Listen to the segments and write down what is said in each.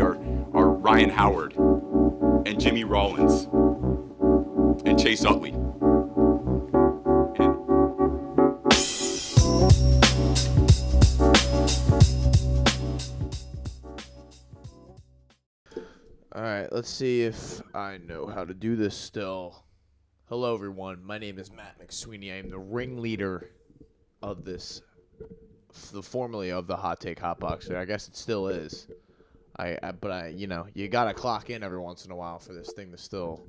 are Ryan Howard and Jimmy Rollins and Chase Utley. All right, let's see if I know how to do this still. Hello, everyone. My name is Matt McSweeney. I am the ringleader of this, formerly of the Hot Take Hot Boxer. I guess it still is. But you gotta clock in every once in a while for this thing to still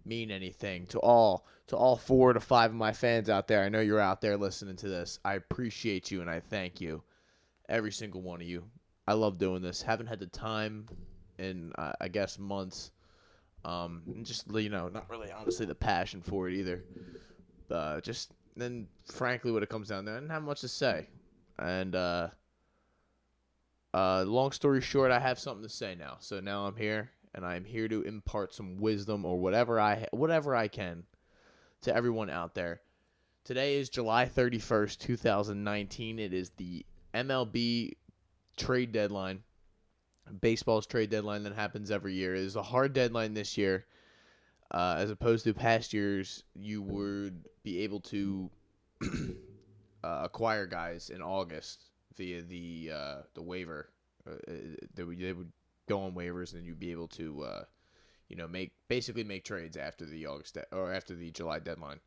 mean anything to all 4 to 5 of my fans out there. I know you're out there listening to this. I appreciate you and I thank you, every single one of you. I love doing this. Haven't had the time in I guess months. Just not really honestly the passion for it either. Just then, frankly, what it comes down to, I didn't have much to say. And long story short, I have something to say now. So now I'm here, and I'm here to impart some wisdom or whatever I can to everyone out there. Today is July 31st, 2019. It is the MLB trade deadline. Baseball's trade deadline that happens every year. It is a hard deadline this year. As opposed to past years, you would be able to acquire guys in August via the waiver. They would go on waivers, and you'd be able to make trades after the after the July deadline.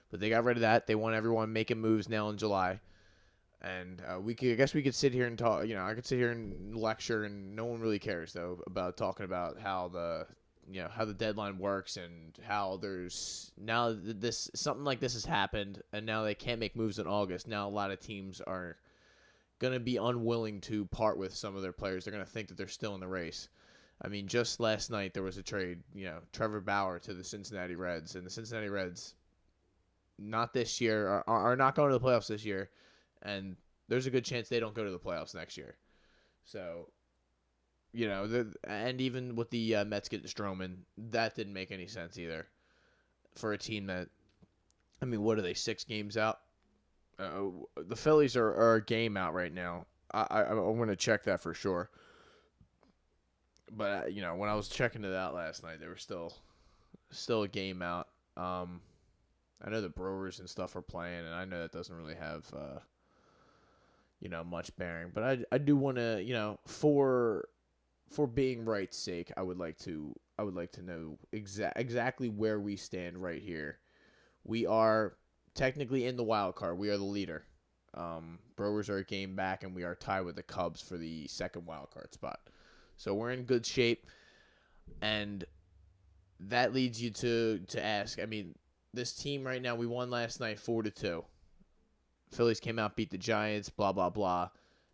But they got rid of that. They want everyone making moves now in July. And I guess we could sit here and talk. I could sit here and lecture, and no one really cares though about talking about how the deadline works and how there's now something like this has happened, and now they can't make moves in August. Now a lot of teams are gonna be unwilling to part with some of their players. They're gonna think that they're still in the race. I mean, just last night there was a trade. Trevor Bauer to the Cincinnati Reds, and the Cincinnati Reds, not this year, are not going to the playoffs this year. And there's a good chance they don't go to the playoffs next year. So, and even with the Mets getting Stroman, that didn't make any sense either. For a team that, what are they, 6 games out? The Phillies are a game out right now. I'm going to check that for sure. But, when I was checking it out last night, they were still a game out. I know the Brewers and stuff are playing, and I know that doesn't really have much bearing, but I do want to, for being right's sake, I would like to know exactly where we stand right here. We are technically in the wild card. We are the leader. Brewers are a game back, and we are tied with the Cubs for the second wild card spot. So we're in good shape, and that leads you to ask. This team right now, we won last night 4-2. Phillies came out, beat the Giants, blah, blah, blah.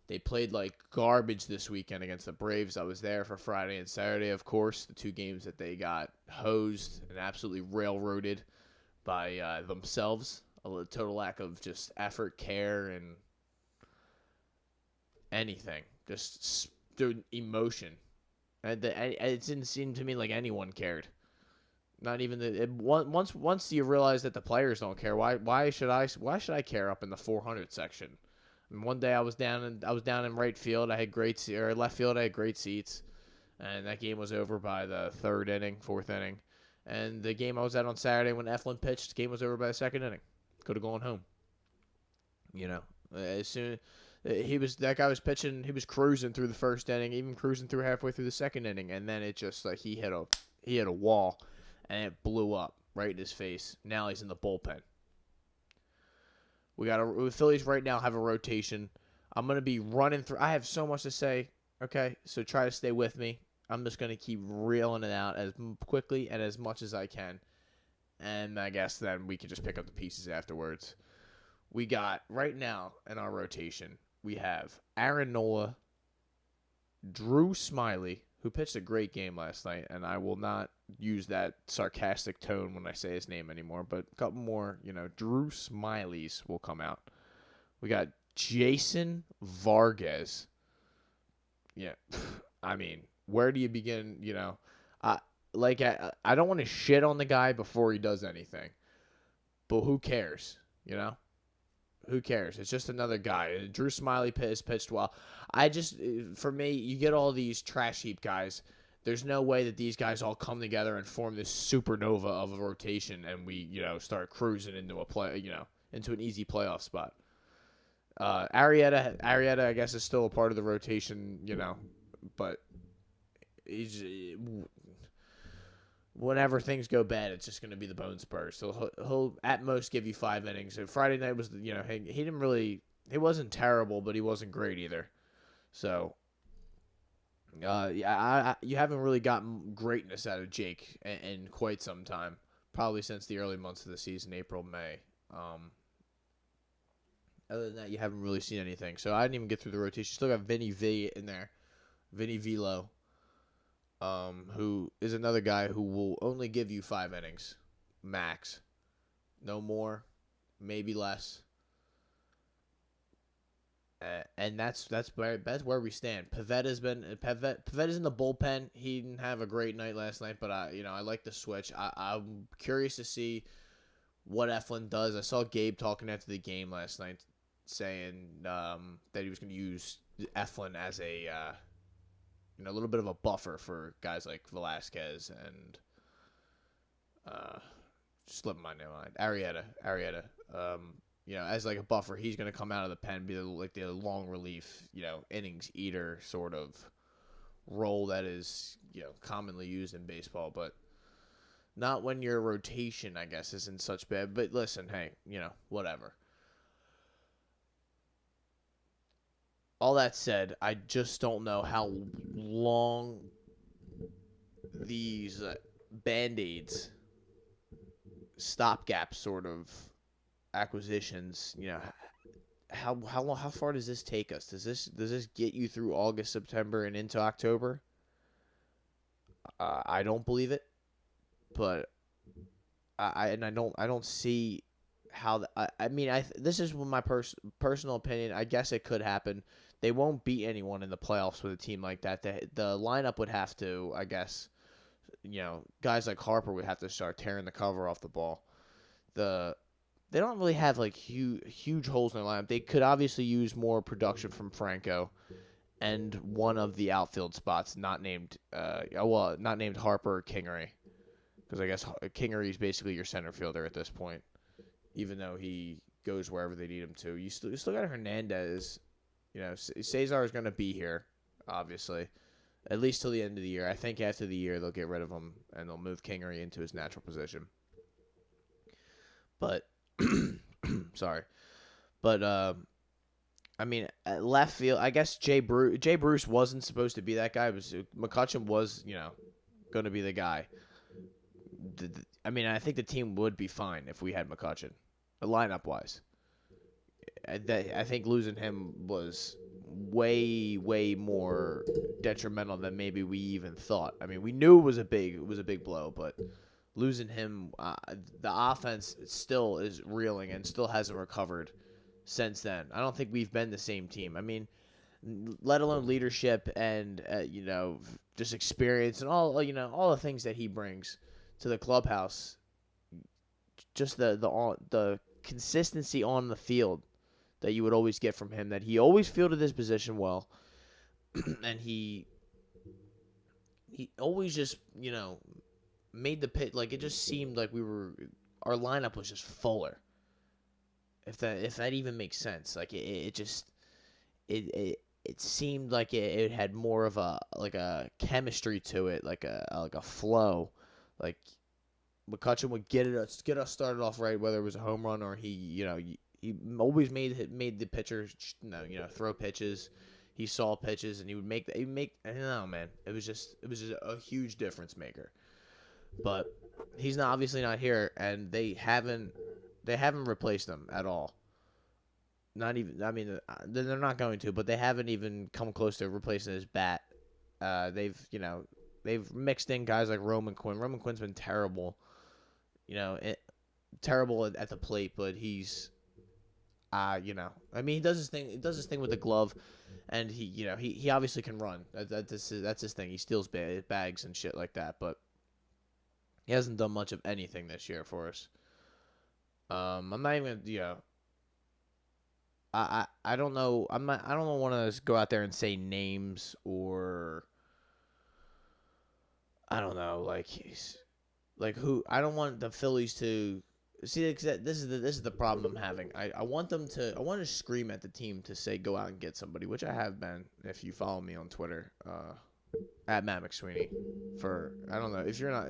They played like garbage this weekend against the Braves. I was there for Friday and Saturday, of course, the 2 games that they got hosed and absolutely railroaded by themselves. A total lack of just effort, care, and anything. Just emotion. And it didn't seem to me like anyone cared. Not even once you realize that the players don't care, why should I care up in the 400 section? One day I was down in right field. I had left field. I had great seats, and that game was over by the 4th inning. And the game I was at on Saturday when Eflin pitched, the game was over by the 2nd inning. Could have gone home. As soon that guy was pitching, he was cruising through the 1st inning, even cruising through halfway through the 2nd inning, and then it just like he hit a wall. And it blew up right in his face. Now he's in the bullpen. The Phillies right now have a rotation. I'm going to be running through. I have so much to say, okay? So try to stay with me. I'm just going to keep reeling it out as quickly and as much as I can. And I guess then we can just pick up the pieces afterwards. We got, right now in our rotation, we have Aaron Nola, Drew Smyly, who pitched a great game last night, and I will not use that sarcastic tone when I say his name anymore, but a couple more, Drew Smileys will come out. We got Jason Vargas. Yeah, where do you begin, I don't want to shit on the guy before he does anything, but who cares, Who cares? It's just another guy. Drew Smiley has pitched well. For me, you get all these trash heap guys. There's no way that these guys all come together and form this supernova of a rotation, and we, start cruising into into an easy playoff spot. Arrieta, I guess, is still a part of the rotation, but whenever things go bad, it's just going to be the bone spurs. So he'll at most give you 5 innings. And Friday night was, he wasn't terrible, but he wasn't great either. So, you haven't really gotten greatness out of Jake in quite some time, probably since the early months of the season, April, May. Other than that, you haven't really seen anything. So I didn't even get through the rotation. Still got Vinny V in there, Vinny Velo. Who is another guy who will only give you 5 innings, max, no more, maybe less, and that's where we stand. Pavetta's in the bullpen. He didn't have a great night last night, but I like the switch. I'm curious to see what Eflin does. I saw Gabe talking after the game last night, saying that he was going to use Eflin as a little bit of a buffer for guys like Velasquez and slipping my name on Arrieta. As like a buffer, he's going to come out of the pen, be the long relief, innings eater sort of role that is commonly used in baseball, but not when your rotation, I guess, isn't such bad. But listen, hey, whatever. All that said, I just don't know how long these Band-Aids, stopgap sort of acquisitions, how far does this take us? Does this get you through August, September, and into October? I don't believe it, but I don't see how. This is my personal opinion. I guess it could happen. They won't beat anyone in the playoffs with a team like that. The lineup would have to, I guess, guys like Harper would have to start tearing the cover off the ball. They don't really have like huge holes in their lineup. They could obviously use more production from Franco and one of the outfield spots not named Harper or Kingery, because I guess Kingery is basically your center fielder at this point, even though he goes wherever they need him to. You still got Hernandez. Cesar is going to be here, obviously, at least till the end of the year. I think after the year they'll get rid of him and they'll move Kingery into his natural position. But, sorry. But, at left field, I guess Jay Bruce wasn't supposed to be that guy. McCutchen was, going to be the guy. I think the team would be fine if we had McCutchen, lineup-wise. I think losing him was way, way more detrimental than maybe we even thought. We knew it was a big blow, but losing him, the offense still is reeling and still hasn't recovered since then. I don't think we've been the same team. Let alone leadership and just experience and all the things that he brings to the clubhouse. Just the consistency on the field that you would always get from him, that he always fielded his position well, and he always just, made the pit, like it just seemed like our lineup was just fuller. If that even makes sense. Like it seemed like it had more of a chemistry to it, like a flow. Like McCutchen would get us started off right, whether it was a home run or he always made the pitcher, throw pitches. He saw pitches and he would make. I don't know, man. It was just a huge difference maker. But he's obviously not here, and they haven't replaced him at all. Not even. They're not going to, but they haven't even come close to replacing his bat. They've mixed in guys like Roman Quinn. Roman Quinn's been terrible. Terrible at the plate, but he's. He does his thing. He does his thing with the glove, and he obviously can run. That's his thing. He steals bags and shit like that, but he hasn't done much of anything this year for us. I'm not even I don't know. I don't want to go out there and say names or I don't know like who. I don't want the Phillies to see. This is the problem I'm having. I want them to. I want to scream at the team to say go out and get somebody, which I have been. If you follow me on Twitter, at Matt McSweeney. For I don't know if you're not,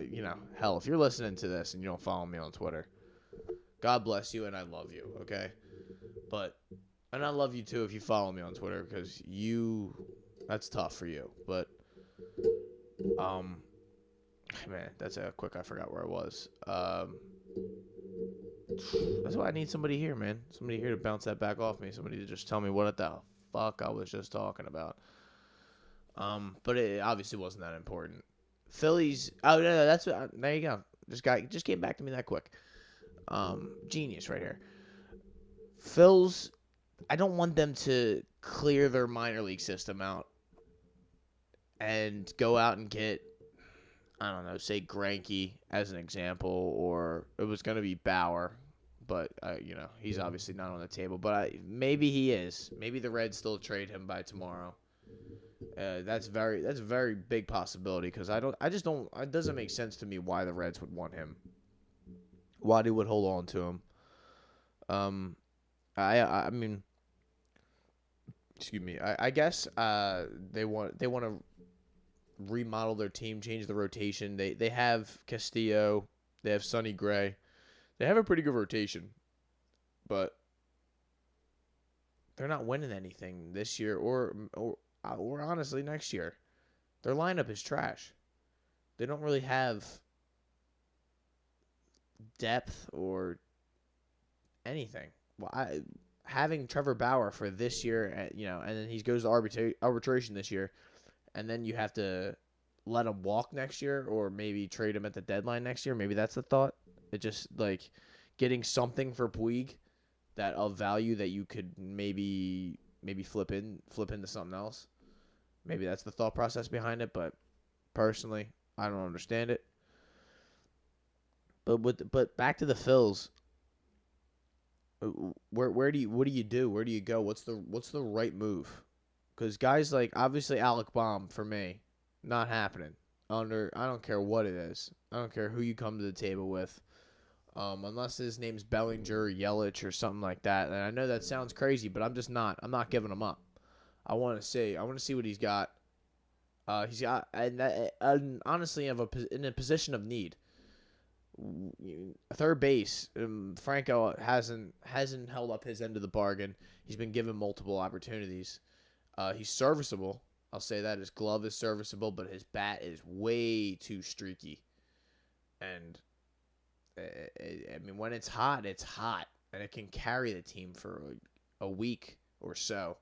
hell, if you're listening to this and you don't follow me on Twitter, God bless you and I love you. Okay, and I love you too if you follow me on Twitter because that's tough for you. But man, that's a quick. I forgot where I was. That's why I need somebody here, man. Somebody here to bounce that back off me. Somebody to just tell me what the fuck I was just talking about. But it obviously wasn't that important. Phillies. Oh no, that's what. There you go. Just came back to me that quick. Genius right here. Phils. I don't want them to clear their minor league system out and go out and get, I don't know, say Greinke as an example, or it was going to be Bauer, but he's obviously not on the table. But maybe he is. Maybe the Reds still trade him by tomorrow. That's a very big possibility because it doesn't make sense to me why the Reds would want him. Why they would hold on to him. I mean, excuse me. I guess they want to remodel their team, change the rotation. They have Castillo, they have Sonny Gray, they have a pretty good rotation, but they're not winning anything this year or honestly next year. Their lineup is trash. They don't really have depth or anything. Well, having Trevor Bauer for this year, and then he goes to arbitration this year, and then you have to let him walk next year or maybe trade him at the deadline next year. Maybe that's the thought. It just like getting something for Puig that of value that you could maybe flip into something else. Maybe that's the thought process behind it, but personally, I don't understand it. But back to the Phils. What do you do? Where do you go? What's the right move? Because guys like obviously Alec Baum for me, not happening. I don't care what it is. I don't care who you come to the table with, unless his name's Bellinger or Yelich or something like that. And I know that sounds crazy, but I'm not giving him up. I want to see what he's got. He's got and honestly in a position of need. Third base, Franco hasn't held up his end of the bargain. He's been given multiple opportunities. He's serviceable. I'll say that his glove is serviceable, but his bat is way too streaky. And I mean, when it's hot, and it can carry the team for a week or so.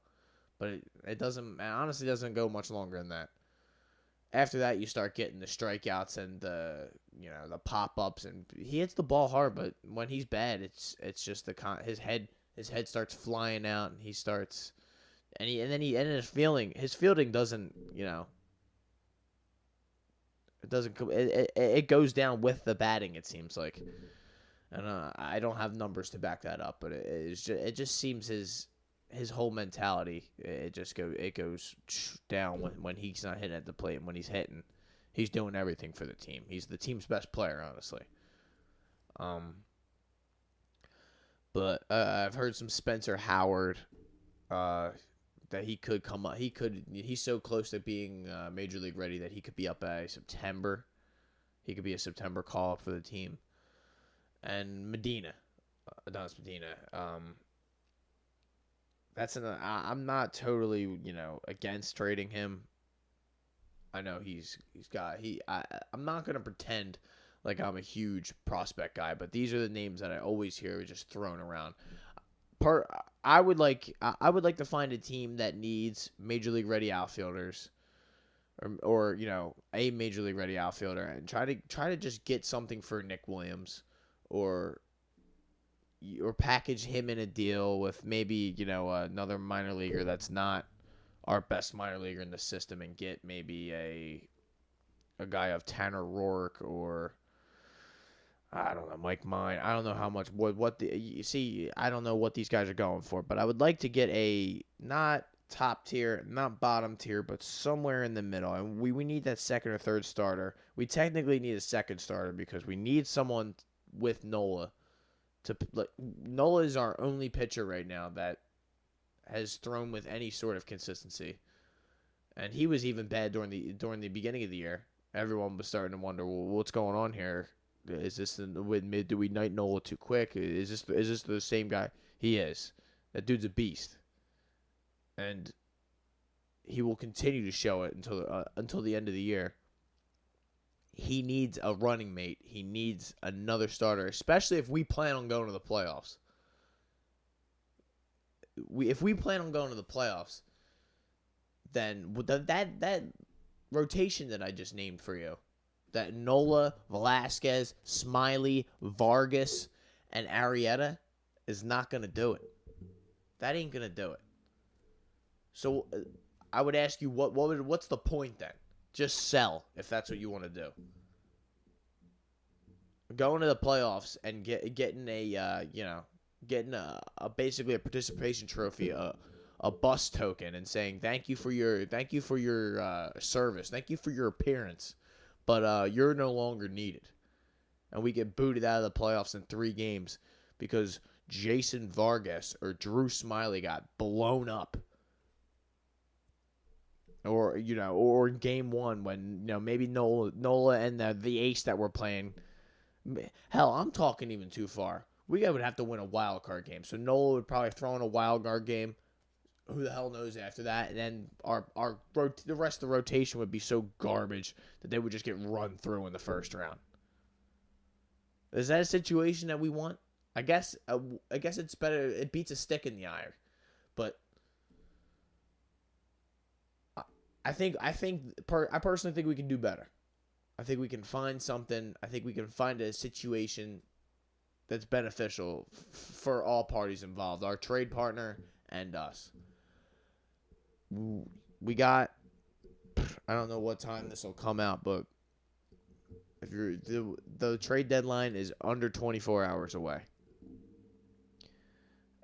But it honestly doesn't go much longer than that. After that, you start getting the strikeouts and the pop-ups, and he hits the ball hard. But when he's bad, it's just his head starts flying out, and he starts, and his fielding doesn't, it doesn't, it goes down with the batting. It seems like, and I don't have numbers to back that up, but it just seems his whole mentality, it goes down when he's not hitting at the plate, and when he's hitting, he's doing everything for the team. He's the team's best player, honestly. But I've heard some Spencer Howard that he could come up. He's so close to being major league ready that he could be up by September. He could be a September call up for the team. And Adonis Medina. I'm not totally, against trading him. I know I'm not going to pretend like I'm a huge prospect guy, but these are the names that I always hear just thrown around. I would like to find a team that needs major league ready outfielders or a major league ready outfielder and try to just get something for Nick Williams or package him in a deal with maybe, another minor leaguer that's not our best minor leaguer in the system and get maybe a guy of Tanner Roark or I don't know, Mike Mine. I don't know how much what the you see. I don't know what these guys are going for, but I would like to get a not top tier, not bottom tier, but somewhere in the middle. And we need that second or third starter. We technically need a second starter because we need someone with Nola to like. Nola is our only pitcher right now that has thrown with any sort of consistency, and he was even bad during the beginning of the year. Everyone was starting to wonder, well, what's going on here? Is this with mid? Do we night Nola too quick? Is this the same guy? He is. That dude's a beast, and he will continue to show it until the end of the year. He needs a running mate. He needs another starter, especially if we plan on going to the playoffs. If we plan on going to the playoffs, then that rotation that I just named for you, that Nola, Velasquez, Smiley, Vargas, and Arrieta is not going to do it. That ain't going to do it. So I would ask you, what's the point then? Just sell if that's what you want to do. Going to the playoffs and getting a basically a participation trophy, a bus token, and saying thank you for your service, thank you for your appearance, but you're no longer needed, and we get booted out of the playoffs in 3 games because Jason Vargas or Drew Smiley got blown up, or in game 1 when maybe Nola and the ace that we're playing. Hell, I'm talking even too far. We would have to win a wild card game, so Nola would probably throw in a wild card game. Who the hell knows after that? And then the rest of the rotation would be so garbage that they would just get run through in the first round. Is that a situation that we want? I guess it's better. It beats a stick in the eye, but I personally think we can do better. I think we can find something. I think we can find a situation that's beneficial for all parties involved, our trade partner and us. We got, I don't know what time this will come out, but if the trade deadline is under 24 hours away.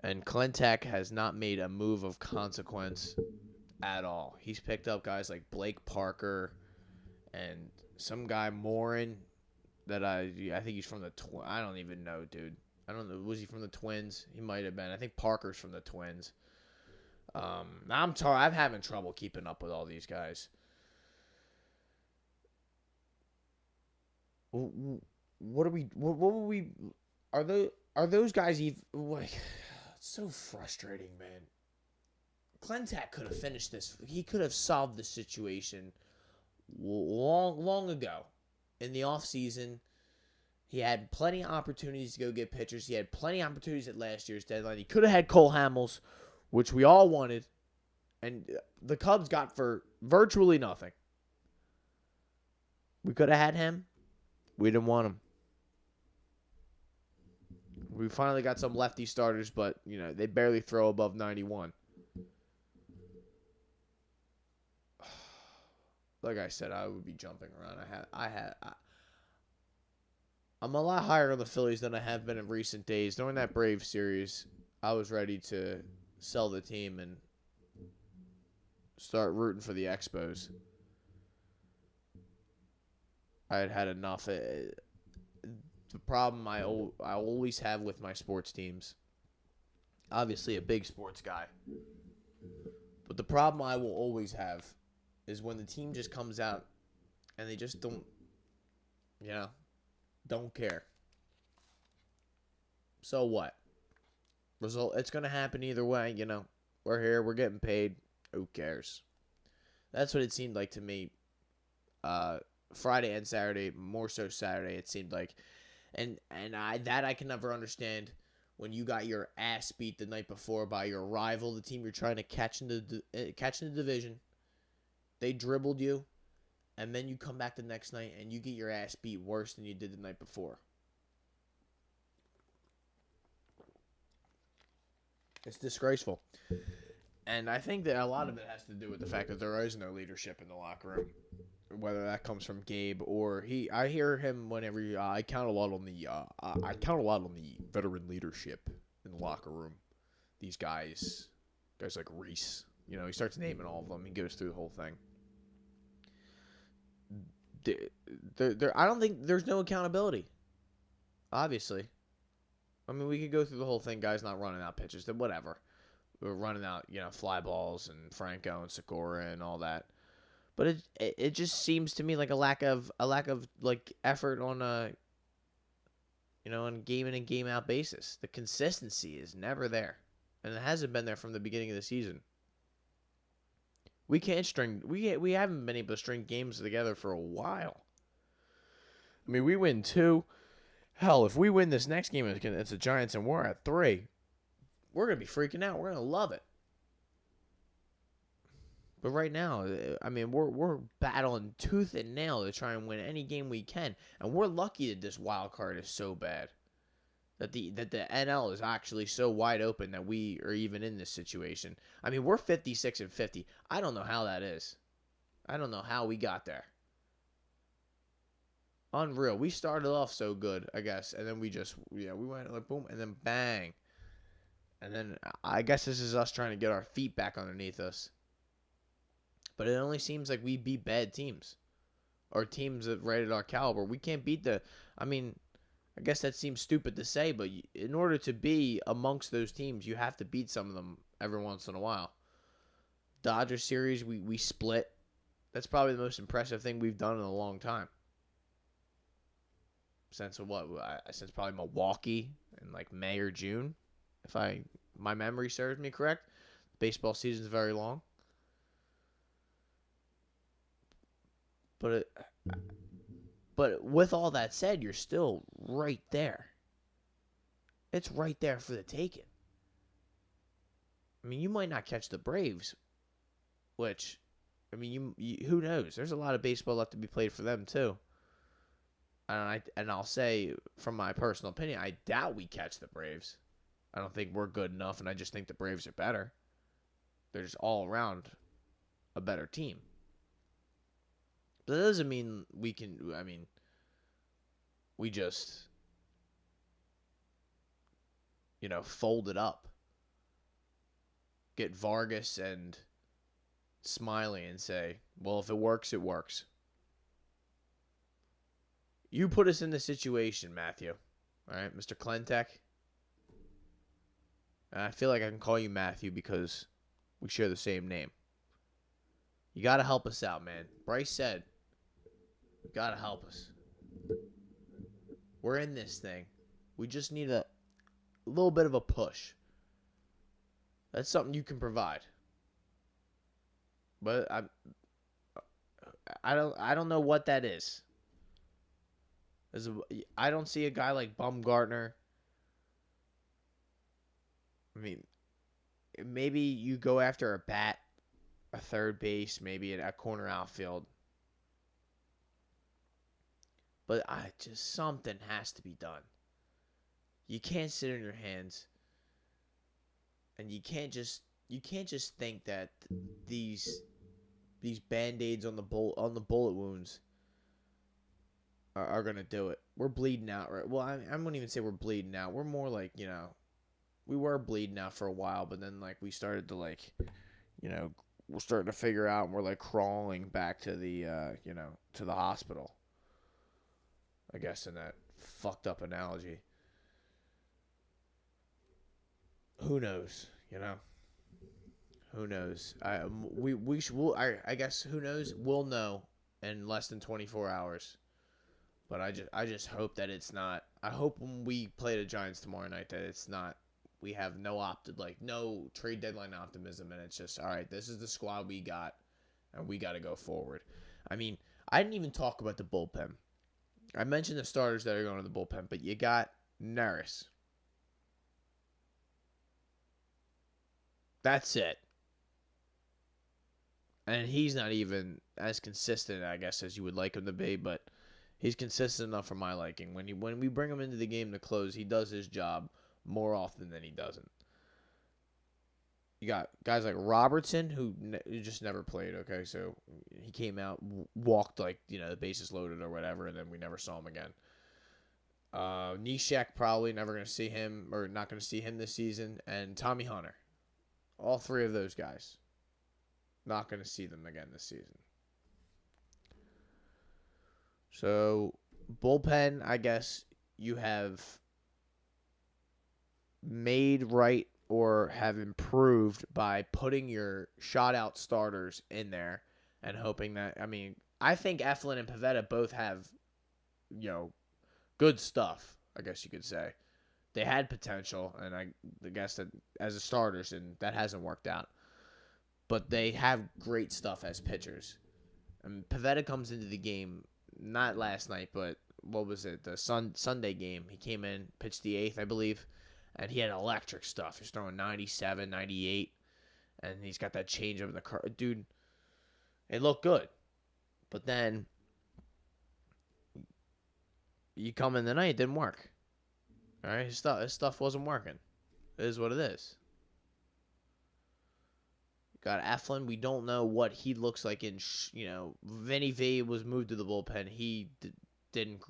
And Klentak has not made a move of consequence at all. He's picked up guys like Blake Parker and some guy Morin that I think he's from the I don't even know, dude. I don't know. Was he from the Twins? He might have been. I think Parker's from the Twins. I'm having trouble keeping up with all these guys. What are we? What were we? Are those guys even? Like, it's so frustrating, man. Klentak could have finished this. He could have solved the situation long ago. In the offseason, he had plenty of opportunities to go get pitchers. He had plenty of opportunities at last year's deadline. He could have had Cole Hamels, which we all wanted, and the Cubs got for virtually nothing. We could have had him. We didn't want him. We finally got some lefty starters, but they barely throw above 91. Like I said, I would be jumping around. I'm a lot higher on the Phillies than I have been in recent days. During that Braves series, I was ready to sell the team and start rooting for the Expos. I had enough. The problem I always have with my sports teams, obviously a big sports guy, but the problem I will always have is when the team just comes out and they just don't care. So what? It's going to happen either way, We're here, we're getting paid. Who cares? That's what it seemed like to me. Friday and Saturday, more so Saturday, it seemed like. And I can never understand when you got your ass beat the night before by your rival, the team you're trying to catch in the division. They dribbled you, and then you come back the next night and you get your ass beat worse than you did the night before. It's disgraceful. And I think that a lot of it has to do with the fact that there is no leadership in the locker room. whether that comes from Gabe or I hear him whenever I count a lot on the veteran leadership in the locker room. These guys like Reese, he starts naming all of them. He goes through the whole thing. I don't think there's no accountability. Obviously, I mean, we could go through the whole thing. Guys not running out pitches, then whatever. We're running out, fly balls and Franco and Segura and all that. But it just seems to me like a lack of like effort on on game in and game out basis. The consistency is never there, and it hasn't been there from the beginning of the season. We haven't been able to string games together for a while. I mean, we win 2. Hell, if we win this next game, it's the Giants and we're at 3. We're gonna be freaking out. We're gonna love it. But right now, I mean, we're battling tooth and nail to try and win any game we can, and we're lucky that this wild card is so bad, that the NL is actually so wide open that we are even in this situation. I mean, we're 56-50. I don't know how that is. I don't know how we got there. Unreal. We started off so good, I guess, and then we went like boom, and then bang, and then I guess this is us trying to get our feet back underneath us. But it only seems like we beat bad teams, or teams that right at our caliber. We can't beat I mean, I guess that seems stupid to say, but in order to be amongst those teams, you have to beat some of them every once in a while. Dodgers series, we split. That's probably the most impressive thing we've done in a long time. Since probably Milwaukee in like May or June, if my memory serves me correct. Baseball season's very long. But with all that said, you're still right there. It's right there for the taking. I mean, you might not catch the Braves, which, I mean, you who knows? There's a lot of baseball left to be played for them too. And I'll say, from my personal opinion, I doubt we catch the Braves. I don't think we're good enough, and I just think the Braves are better. They're just all around a better team. But that doesn't mean we can, I mean, we just, fold it up. Get Vargas and Smiley and say, well, if it works, it works. You put us in this situation, Matthew. All right, Mr. Klentak. And I feel like I can call you Matthew because we share the same name. You got to help us out, man. Bryce said, you got to help us. We're in this thing. We just need a little bit of a push. That's something you can provide. But I don't know what that is. I don't see a guy like Bumgarner. I mean, maybe you go after a bat, a third base, maybe a corner outfield. But something has to be done. You can't sit on your hands, and you can't just think that these Band-Aids on the bullet wounds are gonna do it. We're bleeding out, right? Well, I wouldn't even say we're bleeding out. We're more like, we were bleeding out for a while, but then like we started to we're starting to figure out, and we're like crawling back to the to the hospital. I guess in that fucked up analogy. Who knows? Who knows? I guess who knows? We'll know in less than 24 hours. But I just hope that it's not. I hope when we play the Giants tomorrow night that it's not. We have no trade deadline optimism, and it's just, all right, this is the squad we got, and we got to go forward. I mean, I didn't even talk about the bullpen. I mentioned the starters that are going to the bullpen, but you got Neris. That's it. And he's not even as consistent, I guess, as you would like him to be, but he's consistent enough for my liking. When we bring him into the game to close, he does his job more often than he doesn't. You got guys like Robertson, who just never played, okay? So he came out, walked like, the bases loaded or whatever, and then we never saw him again. Nishek, probably never going to see him, or not going to see him this season. And Tommy Hunter. All three of those guys. Not going to see them again this season. So, bullpen, I guess you have made right or have improved by putting your shot-out starters in there and hoping that, I think Eflin and Pivetta both have, good stuff, I guess you could say. They had potential, and I guess that as a starters, and that hasn't worked out. But they have great stuff as pitchers. Pivetta comes into the game, not last night, but what was it, the Sunday game. He came in, pitched the 8th, I believe, and he had electric stuff. He's throwing 97, 98, and he's got that change up in the car. Dude, it looked good. But then you come in the night, it didn't work. All right, his stuff wasn't working. It is what it is. Got Eflin. We don't know what he looks like in. Vinny V was moved to the bullpen. He didn't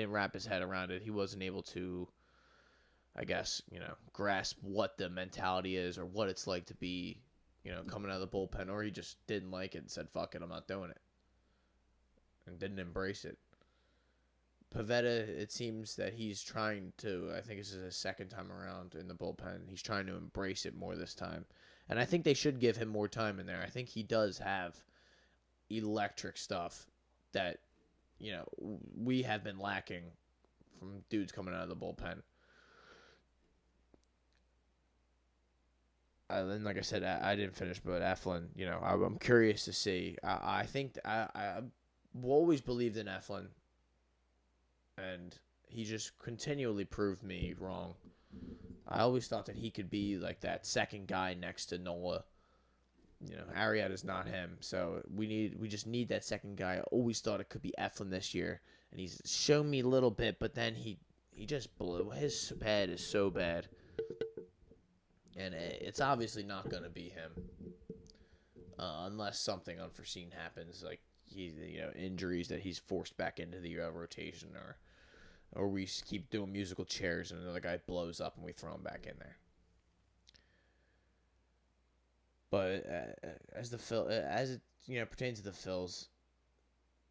wrap his head around it. He wasn't able to, I guess, grasp what the mentality is or what it's like to be, coming out of the bullpen, or he just didn't like it and said, "Fuck it, I'm not doing it," and didn't embrace it. Pivetta, it seems that he's trying to, I think this is his second time around in the bullpen. He's trying to embrace it more this time. And I think they should give him more time in there. I think he does have electric stuff that, we have been lacking from dudes coming out of the bullpen. And like I said, I didn't finish, but Eflin, I'm curious to see. I think I've always believed in Eflin. And he just continually proved me wrong. I always thought that he could be like that second guy next to Nola. Arrieta's not him, so we just need that second guy. I always thought it could be Eflin this year, and he's shown me a little bit, but then he just blew. His pad is so bad, and it's obviously not going to be him unless something unforeseen happens, like injuries that he's forced back into the rotation, or we keep doing musical chairs and another guy blows up and we throw him back in there. But as it pertains to the Phils,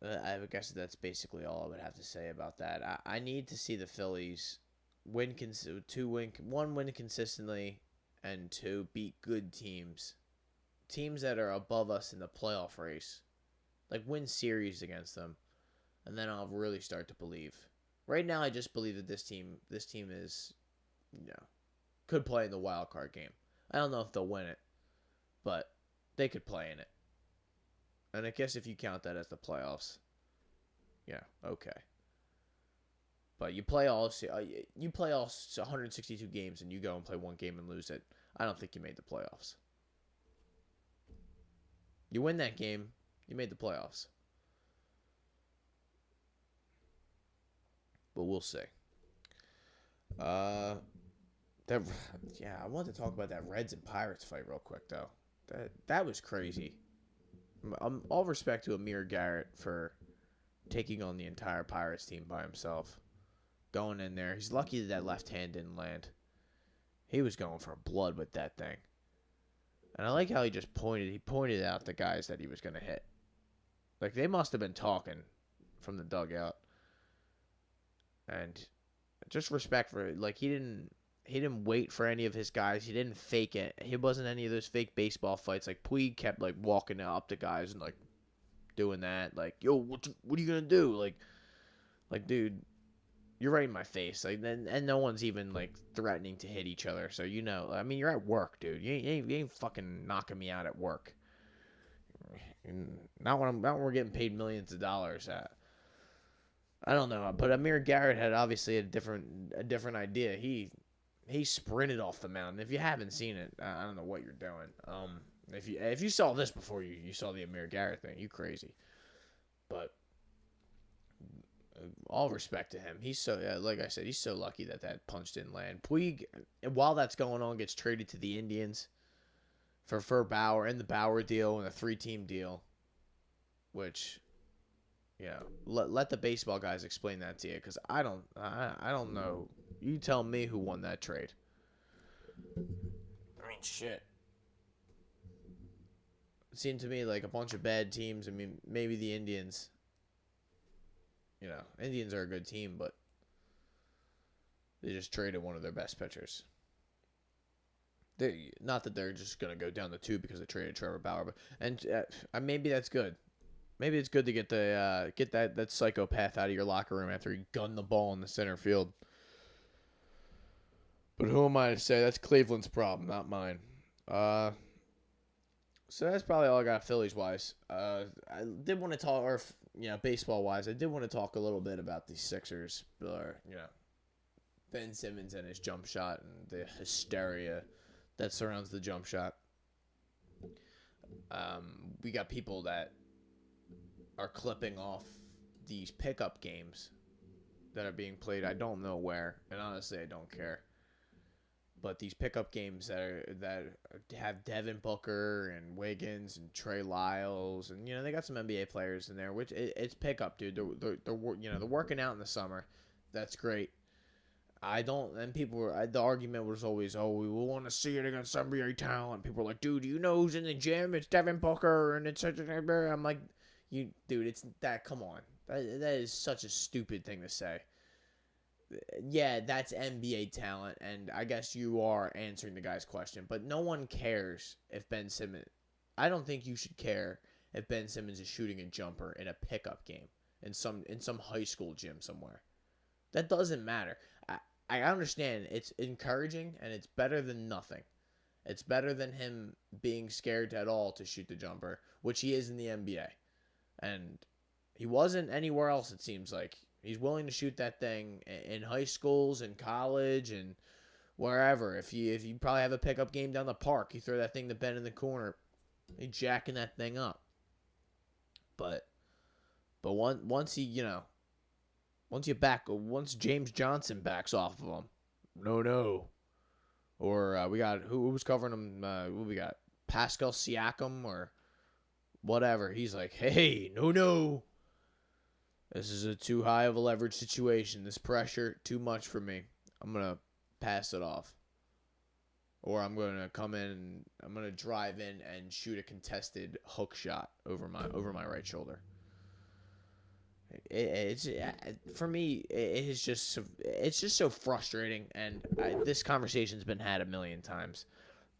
I guess that's basically all I would have to say about that. I need to see the Phillies win consistently, and 2 beat good teams that are above us in the playoff race. Like, win series against them, and then I'll really start to believe. Right now, I just believe that this team is, could play in the wild card game. I don't know if they'll win it, but they could play in it. And I guess if you count that as the playoffs, yeah, okay. But you play all 162 games and you go and play one game and lose it. I don't think you made the playoffs. You win that game, you made the playoffs. But we'll see. I wanted to talk about that Reds and Pirates fight real quick, though. That was crazy. All respect to Amir Garrett for taking on the entire Pirates team by himself. Going in there. He's lucky that left hand didn't land. He was going for blood with that thing. And I like how he pointed out the guys that he was going to hit. Like, they must have been talking from the dugout. And just respect for it. Like, he didn't wait for any of his guys. He didn't fake it. He wasn't any of those fake baseball fights. Like, Puig kept, like, walking up to guys and, like, doing that. Like, yo, what are you going to do? Like, dude, you're right in my face. Like, and no one's even, like, threatening to hit each other. So, you're at work, dude. You ain't fucking knocking me out at work. Not when we're getting paid millions of dollars. I don't know, but Amir Garrett had obviously a different idea. He sprinted off the mountain. If you haven't seen it, I don't know what you're doing. If you saw this before you saw the Amir Garrett thing, you crazy. But all respect to him. He's so, like I said, he's so lucky that punch didn't land. Puig, while that's going on, gets traded to the Indians for Bauer and the Bauer deal and a 3-team deal. which, let the baseball guys explain that to you, because I don't know. You tell me who won that trade. I mean, shit. It seemed to me like a bunch of bad teams. I mean, maybe the Indians. Indians are a good team, but they just traded one of their best pitchers. Not that they're just gonna go down the tube because they traded Trevor Bauer, but maybe that's good. Maybe it's good to get that psychopath out of your locker room after he gunned the ball in the center field. But who am I to say? That's Cleveland's problem, not mine. So that's probably all I got Phillies wise. I did want to talk, or baseball wise, I did want to talk a little bit about the Sixers, or Ben Simmons and his jump shot and the hysteria that surrounds the jump shot. We got people that are clipping off these pickup games that are being played. I don't know where, and honestly, I don't care. But these pickup games that have Devin Booker and Wiggins and Trey Lyles, and they got some NBA players in there, which it's pickup, dude. They're working out in the summer. That's great. The argument was always, we will want to see it against NBA talent. People are like, dude, you know who's in the gym? It's Devin Booker, and it's such a. I'm like, it's that. Come on, that is such a stupid thing to say. Yeah, that's NBA talent, and I guess you are answering the guy's question, but no one cares if Ben Simmons. I don't think you should care if Ben Simmons is shooting a jumper in a pickup game in some high school gym somewhere. That doesn't matter. I understand it's encouraging and it's better than nothing. It's better than him being scared at all to shoot the jumper, which he is in the NBA, and he wasn't anywhere else. It seems like. He's willing to shoot that thing in high schools and college and wherever. If you probably have a pickup game down the park, you throw that thing to Ben in the corner, he's jacking that thing up. But once James Johnson backs off of him, no. Or we got who was covering him? What we got? Pascal Siakam or whatever. He's like, hey, no. This is a too high of a leverage situation. This pressure, too much for me. I'm going to pass it off. Or I'm going to come in and I'm going to drive in and shoot a contested hook shot over my right shoulder. It's for me, it's just so frustrating, and this conversation's been had a million times.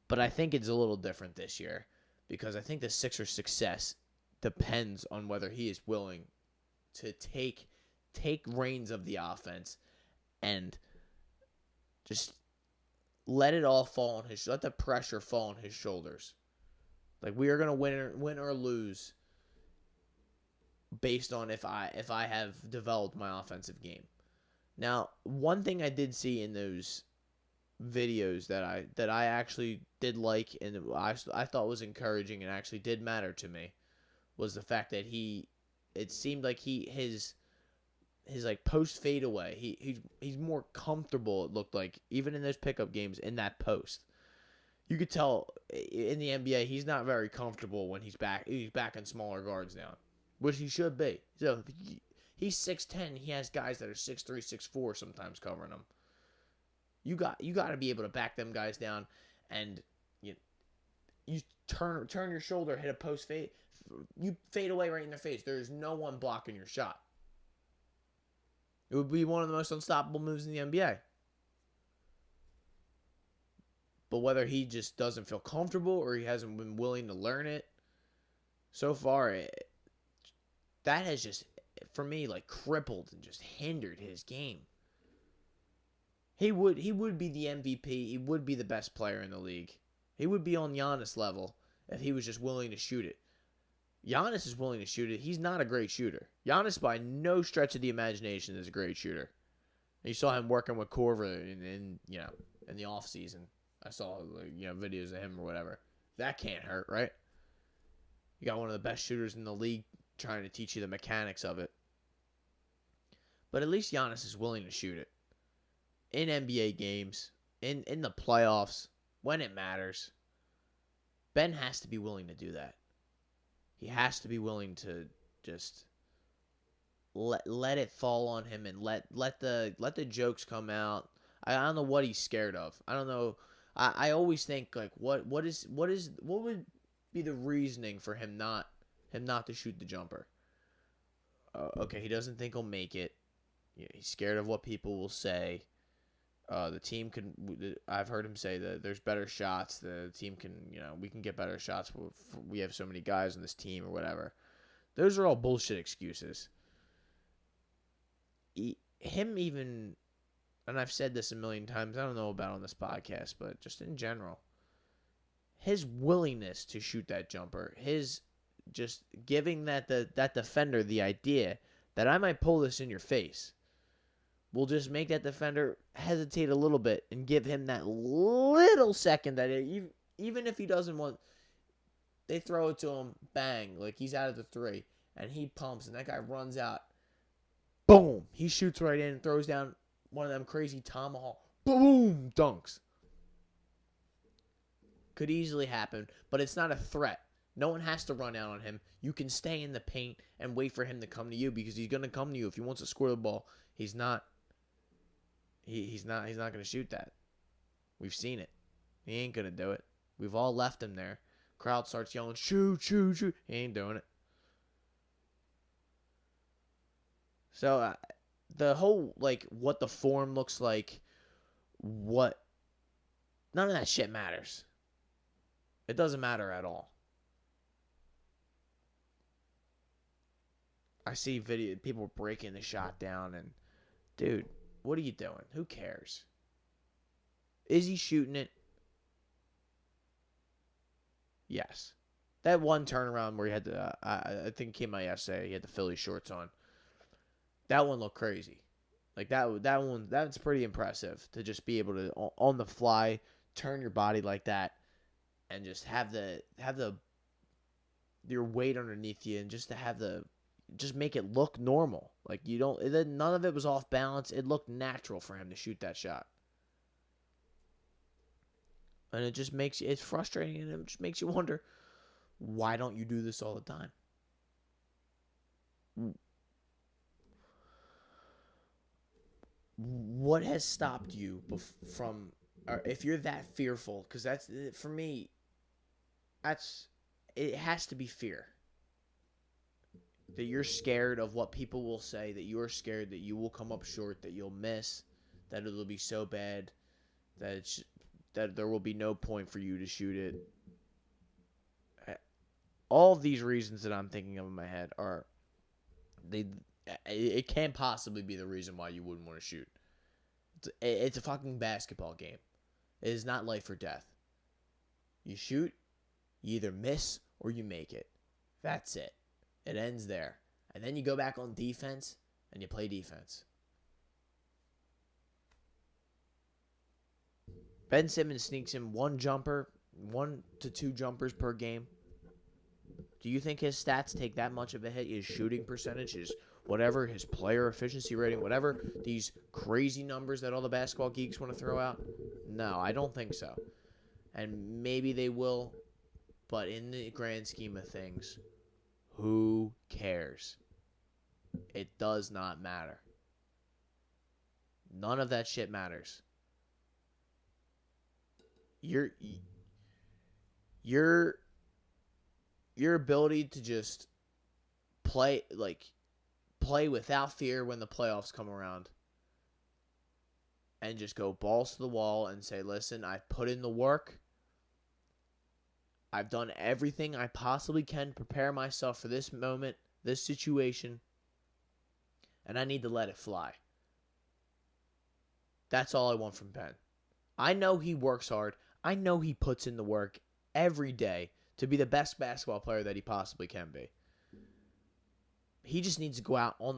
But I think it's a little different this year because I think the Sixers' success depends on whether he is willing to take reins of the offense and just let it all fall on let the pressure fall on his shoulders. Like, we are gonna win or lose based on if I have developed my offensive game. Now, one thing I did see in those videos that I actually did like and I thought was encouraging and actually did matter to me was the fact that it seemed like his like post fadeaway. He's more comfortable. It looked like even in those pickup games in that post, you could tell in the NBA he's not very comfortable when he's back. He's backing smaller guards down, which he should be. So he's 6'10". He has guys that are 6'3", 6'4" sometimes covering him. You got to be able to back them guys down, and you turn your shoulder, hit a post fade. You fade away right in their face. There's no one blocking your shot. It would be one of the most unstoppable moves in the NBA. But whether he just doesn't feel comfortable or he hasn't been willing to learn it, so far, that has just, for me, like crippled and just hindered his game. He would be the MVP. He would be the best player in the league. He would be on Giannis level if he was just willing to shoot it. Giannis is willing to shoot it. He's not a great shooter. Giannis, by no stretch of the imagination, is a great shooter. You saw him working with Korver in the offseason. I saw videos of him or whatever. That can't hurt, right? You got one of the best shooters in the league trying to teach you the mechanics of it. But at least Giannis is willing to shoot it. In NBA games, in the playoffs, when it matters. Ben has to be willing to do that. He has to be willing to Just let it fall on him and let the jokes come out. I don't know what he's scared of. I don't know. I always think like what would be the reasoning for him not to shoot the jumper? Okay, he doesn't think he'll make it. Yeah, he's scared of what people will say. The team can. I've heard him say that there's better shots. The team can, we can get better shots. We have so many guys on this team or whatever. Those are all bullshit excuses. Him even, and I've said this a million times. I don't know about on this podcast, but just in general, his willingness to shoot that jumper, his just giving that defender the idea that I might pull this in your face, will just make that defender hesitate a little bit and give him that little second that even if he doesn't want, they throw it to him, bang, like he's out of the 3, and he pumps, and that guy runs out. Boom! He shoots right in and throws down one of them crazy tomahawk. Boom! Dunks. Could easily happen, but it's not a threat. No one has to run out on him. You can stay in the paint and wait for him to come to you because he's going to come to you if he wants to score the ball. He's not going to shoot that. We've seen it. He ain't going to do it. We've all left him there. Crowd starts yelling, shoot, shoot, shoot. He ain't doing it. So the whole, like, what the form looks like, none of that shit matters. It doesn't matter at all. I see people breaking the shot down, and, dude, what are you doing? Who cares? Is he shooting it? Yes. That one turnaround where he had I think it came out yesterday, he had the Phillies shorts on. That one looked crazy. Like that's pretty impressive to just be able to on the fly turn your body like that and just have your weight underneath you and just make it look normal. Like none of it was off balance. It looked natural for him to shoot that shot. And it just it's frustrating, and it just makes you wonder, why don't you do this all the time? What has stopped you from, or if you're that fearful, because that's, for me, it has to be fear. That you're scared of what people will say, that you're scared that you will come up short, that you'll miss, that it'll be so bad that there will be no point for you to shoot it. All of these reasons that I'm thinking of in my head it can't possibly be the reason why you wouldn't want to shoot. It's a fucking basketball game. It is not life or death. You shoot, you either miss or you make it. That's it. It ends there. And then you go back on defense and you play defense. Ben Simmons sneaks in 1 to 2 jumpers per game. Do you think his stats take that much of a hit? His shooting percentage, his whatever, his player efficiency rating, whatever, these crazy numbers that all the basketball geeks want to throw out? No, I don't think so. And maybe they will, but in the grand scheme of things, who cares? It does not matter. None of that shit matters. Your ability to just play without fear when the playoffs come around and just go balls to the wall and say, listen, I've put in the work. I've done everything I possibly can to prepare myself for this moment, this situation, and I need to let it fly. That's all I want from Ben. I know he works hard. I know he puts in the work every day to be the best basketball player that he possibly can be. He just needs to go out on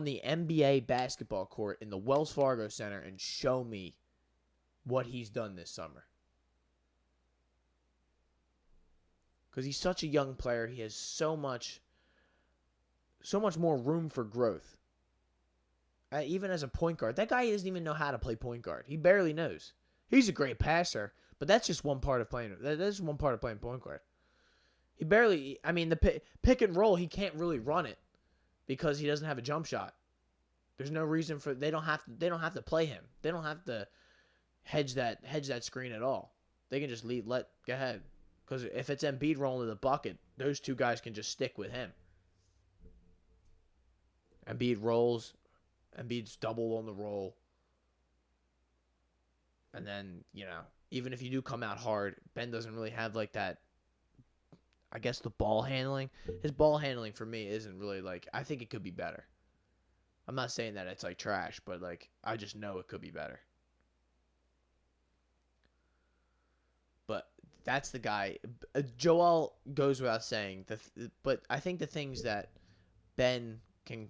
the NBA basketball court in the Wells Fargo Center and show me what he's done this summer. Because he's such a young player. He has so much more room for growth. Even as a point guard. That guy doesn't even know how to play point guard. He barely knows. He's a great passer, but that's just one part of playing. That's just one part of playing point guard. He barely, the pick and roll, he can't really run it. because he doesn't have a jump shot. There's no reason for they don't have to play him. They don't have to hedge that screen at all. They can just go ahead. Because if it's Embiid rolling to the bucket, those two guys can just stick with him. Embiid rolls. Embiid's double on the roll. And then, even if you do come out hard, Ben doesn't really have like that, I guess, the ball handling. His ball handling for me isn't really I think it could be better. I'm not saying that it's trash, but I just know it could be better. But that's the guy. Joel goes without saying. But I think the things that Ben can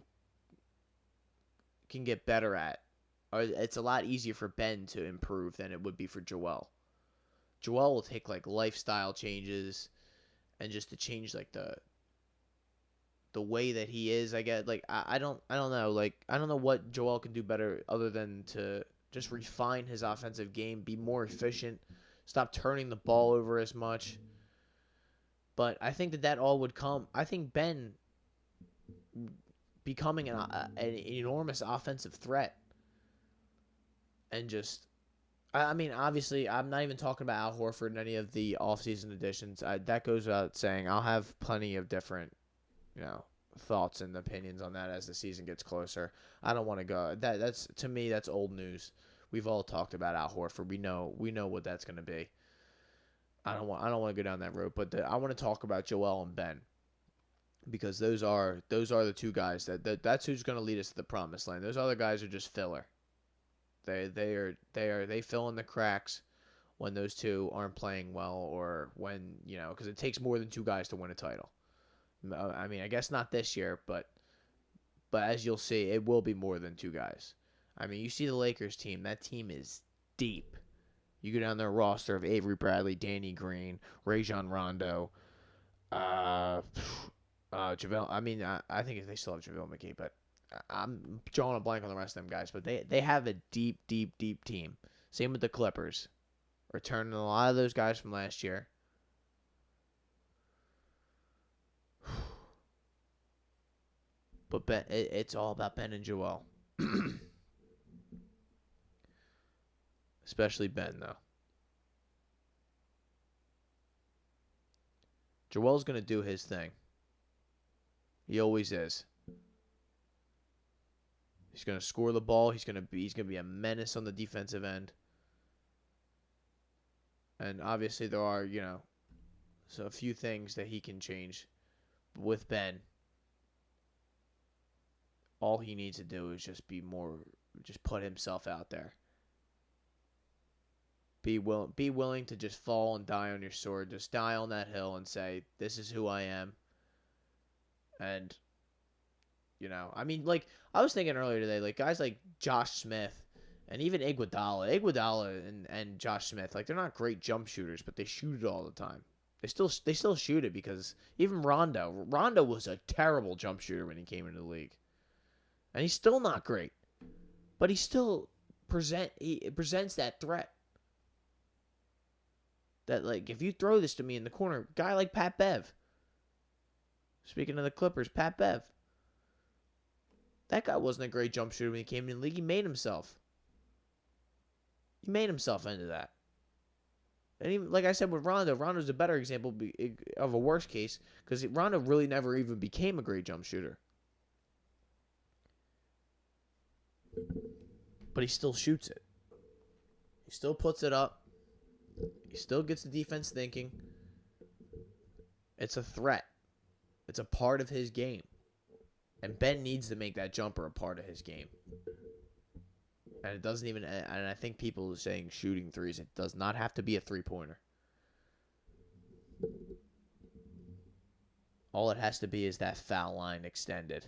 get better at, it's a lot easier for Ben to improve than it would be for Joel. Joel will take lifestyle changes and just to change the way that he is. I get I don't know. I don't know what Joel can do better other than to just refine his offensive game, be more efficient, stop turning the ball over as much. But I think that all would come. I think Ben becoming an enormous offensive threat. And just, I mean, obviously, I'm not even talking about Al Horford and any of the offseason additions. That goes without saying. I'll have plenty of different, thoughts and opinions on that as the season gets closer. I don't want to go. That's to me, that's old news. We've all talked about Al Horford. We know what that's going to be. I don't want to go down that road, but I want to talk about Joel and Ben. Because those are the two guys that's who's going to lead us to the promised land. Those other guys are just filler. They fill in the cracks when those two aren't playing well, or when because it takes more than two guys to win a title. I mean, I guess not this year, but as you'll see, it will be more than two guys. I mean, you see the Lakers team. That team is deep. You go down their roster of Avery Bradley, Danny Green, Rajon Rondo, JaVale. I mean, I think they still have JaVale McGee, but I'm drawing a blank on the rest of them guys. But they have a deep, deep, deep team. Same with the Clippers. Returning a lot of those guys from last year. But Ben, it's all about Ben and Joel. Especially Ben, though. Joel's going to do his thing. He always is. He's going to score the ball. He's going to be a menace on the defensive end. And obviously there are, so a few things that he can change with Ben. All he needs to do is just put himself out there. Be willing to just fall and die on your sword. Just die on that hill and say, this is who I am. And, I mean, I was thinking earlier today, guys like Josh Smith and even Iguodala and Josh Smith, they're not great jump shooters, but they shoot it all the time. They still shoot it because even Rondo was a terrible jump shooter when he came into the league. And he's still not great. But he still presents that threat. That, if you throw this to me in the corner, guy like Pat Bev. Speaking of the Clippers, Pat Bev. That guy wasn't a great jump shooter when he came in the league. He made himself. Into that. And even, like I said with Rondo's a better example of a worse case because Rondo really never even became a great jump shooter. But he still shoots it. He still puts it up. He still gets the defense thinking. It's a threat. It's a part of his game. And Ben needs to make that jumper a part of his game. And it doesn't even, and I think people are saying shooting threes. It does not have to be a three-pointer. All it has to be is that foul line extended.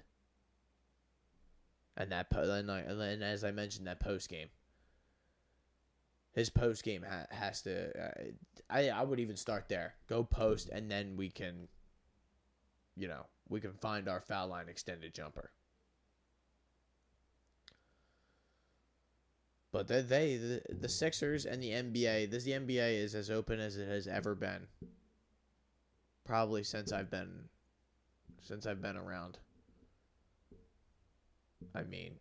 And then as I mentioned, that post game. His post game has to. I would even start there. Go post, and then we can. We can find our foul line extended jumper. But the Sixers and the NBA. The NBA is as open as it has ever been. Probably since I've been around. I mean,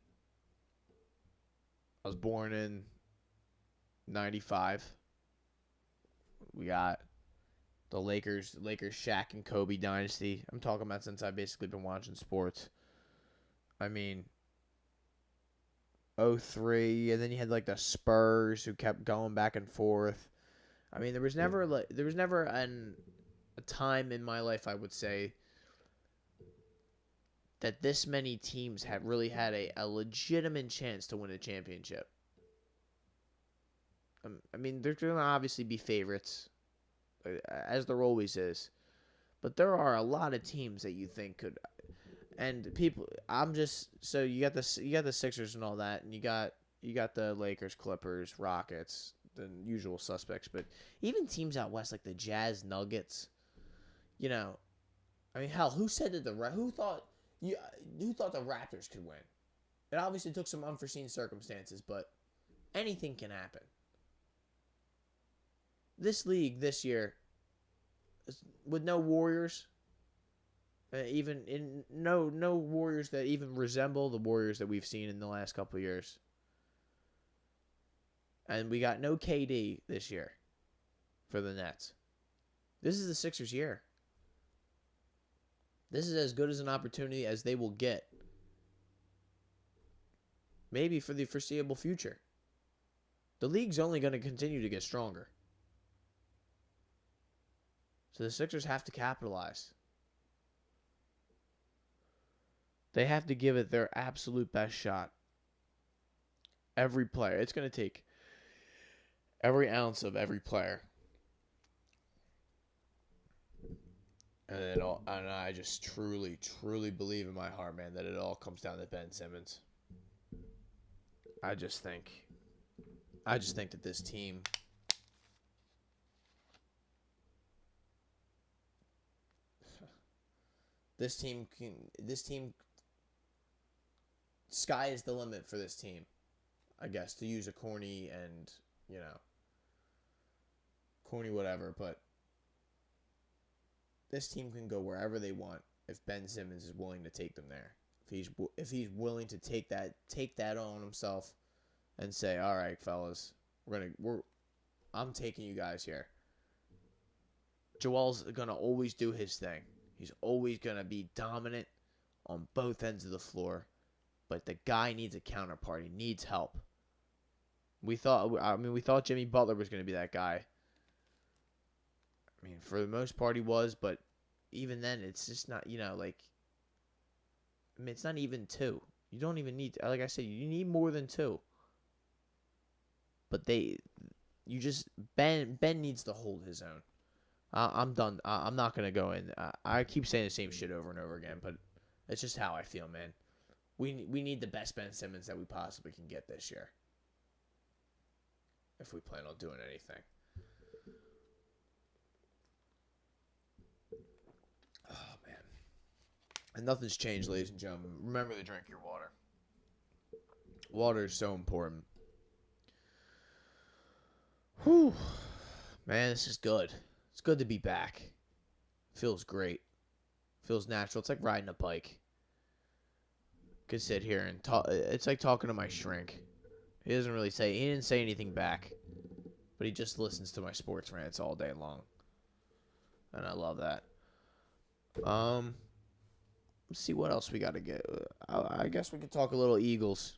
I was born in 95. We got the Lakers, Shaq and Kobe dynasty. I'm talking about since I've basically been watching sports. I mean, '03, and then you had like the Spurs who kept going back and forth. I mean, there was never a time in my life, I would say, that this many teams had really had a legitimate chance to win a championship. I mean, there's going to obviously be favorites, as there always is. But there are a lot of teams that you think could, and people. I'm just so you got the Sixers and all that, and you got the Lakers, Clippers, Rockets, the usual suspects. But even teams out west like the Jazz, Nuggets, I mean, hell, who said that who thought the Raptors could win? It obviously took some unforeseen circumstances, but anything can happen. This league this year, with no Warriors, no Warriors that even resemble the Warriors that we've seen in the last couple of years, and we got no KD this year for the Nets. This is the Sixers' year. This is as good as an opportunity as they will get, maybe for the foreseeable future. The league's only going to continue to get stronger. So the Sixers have to capitalize. They have to give it their absolute best shot. Every player. It's going to take every ounce of every player. And I just truly, truly believe in my heart, man, that it all comes down to Ben Simmons. I just think that this team, sky is the limit for this team, I guess, to use a corny and, corny whatever, but this team can go wherever they want if Ben Simmons is willing to take them there. If he's willing to take that on himself and say, "All right, fellas, I'm taking you guys here." Joel's gonna always do his thing. He's always gonna be dominant on both ends of the floor, but the guy needs a counterpart. He needs help. We thought Jimmy Butler was gonna be that guy. I mean, for the most part, he was, but even then, it's just not, it's not even two. You don't even need, like I said, you need more than two. But Ben needs to hold his own. I'm done. I'm not going to go in. I keep saying the same shit over and over again, but it's just how I feel, man. We need the best Ben Simmons that we possibly can get this year, if we plan on doing anything. Oh, man. And nothing's changed, ladies and gentlemen. Remember to drink your water. Water is so important. Whew. Man, this is good. It's good to be back. Feels great. Feels natural. It's like riding a bike. Could sit here and talk. It's like talking to my shrink. He didn't say anything back. But he just listens to my sports rants all day long. And I love that. Let's see what else we got to get. I guess we could talk a little Eagles.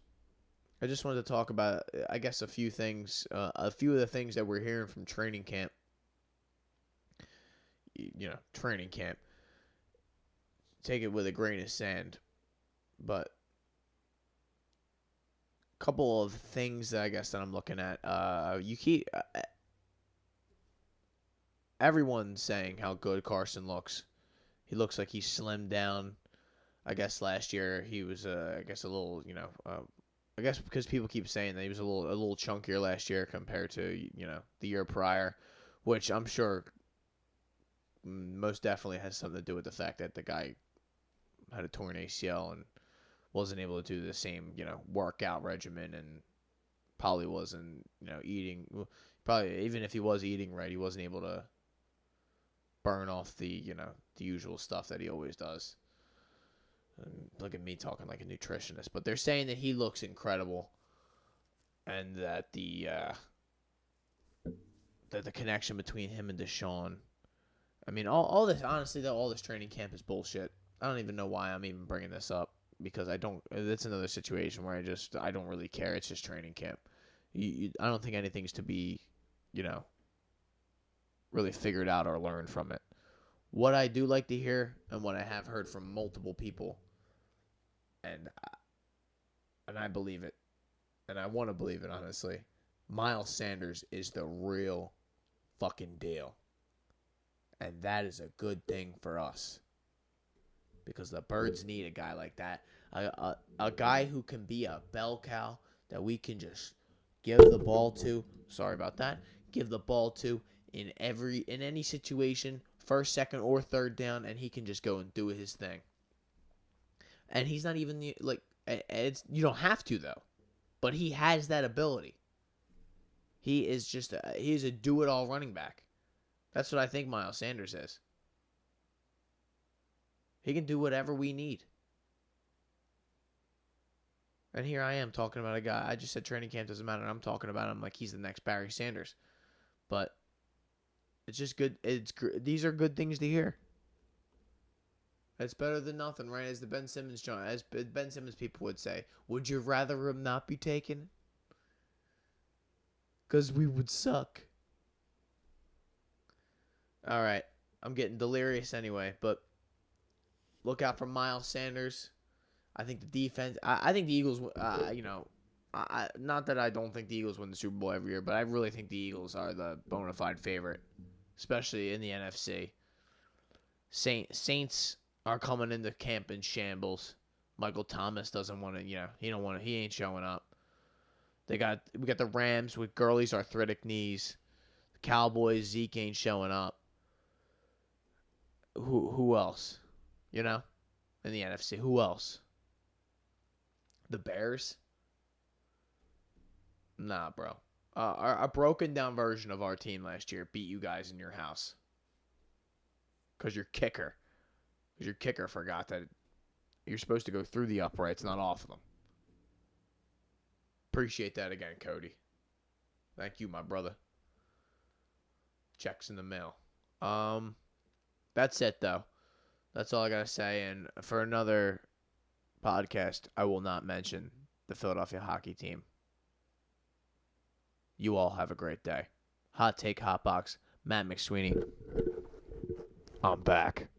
I just wanted to talk about, I guess, a few things. A few of the things that we're hearing from training camp. Training camp. Take it with a grain of sand. But a couple of things that I guess that I'm looking at. Everyone's saying how good Carson looks. He looks like he's slimmed down. I guess last year he was, a little, I guess because people keep saying that he was a little chunkier last year compared to, the year prior, which I'm sure most definitely has something to do with the fact that the guy had a torn ACL and wasn't able to do the same, workout regimen, and probably wasn't, eating. Probably even if he was eating right, he wasn't able to burn off the, the usual stuff that he always does. Look at me talking like a nutritionist, but they're saying that he looks incredible, and that the connection between him and Deshaun. I mean, all this, honestly, though, all this training camp is bullshit. I don't even know why I'm even bringing this up, because it's another situation where I don't really care. It's just training camp. I don't think anything's to be, really figured out or learned from it. What I do like to hear, and what I have heard from multiple people, and I believe it, and I want to believe it, honestly, Miles Sanders is the real fucking deal. And that is a good thing for us. Because the Birds need a guy like that. A guy who can be a bell cow that we can just give the ball to. Sorry about that. Give the ball to in any situation, first, second, or third down, and he can just go and do his thing. And he's not even you don't have to, though. But he has that ability. He is he's a do-it-all running back. That's what I think Miles Sanders is. He can do whatever we need. And here I am talking about a guy. I just said training camp doesn't matter. I'm talking about him like he's the next Barry Sanders. But it's just good. These are good things to hear. It's better than nothing, right? As Ben Simmons people would say, would you rather him not be taken? Because we would suck. All right. I'm getting delirious anyway, but look out for Miles Sanders. I think the defense. I think the Eagles. Not that I don't think the Eagles win the Super Bowl every year, but I really think the Eagles are the bona fide favorite, especially in the NFC. Saints are coming into camp in shambles. Michael Thomas doesn't want to. He ain't showing up. We got the Rams with Gurley's arthritic knees. The Cowboys, Zeke ain't showing up. Who else? In the NFC, who else? The Bears? Nah, bro. A broken down version of our team last year beat you guys in your house. Because your kicker forgot that you're supposed to go through the uprights, not off of them. Appreciate that again, Cody. Thank you, my brother. Checks in the mail. That's it, though. That's all I got to say. And for another podcast, I will not mention the Philadelphia hockey team. You all have a great day. Hot Take, Hot Box, Matt McSweeney. I'm back.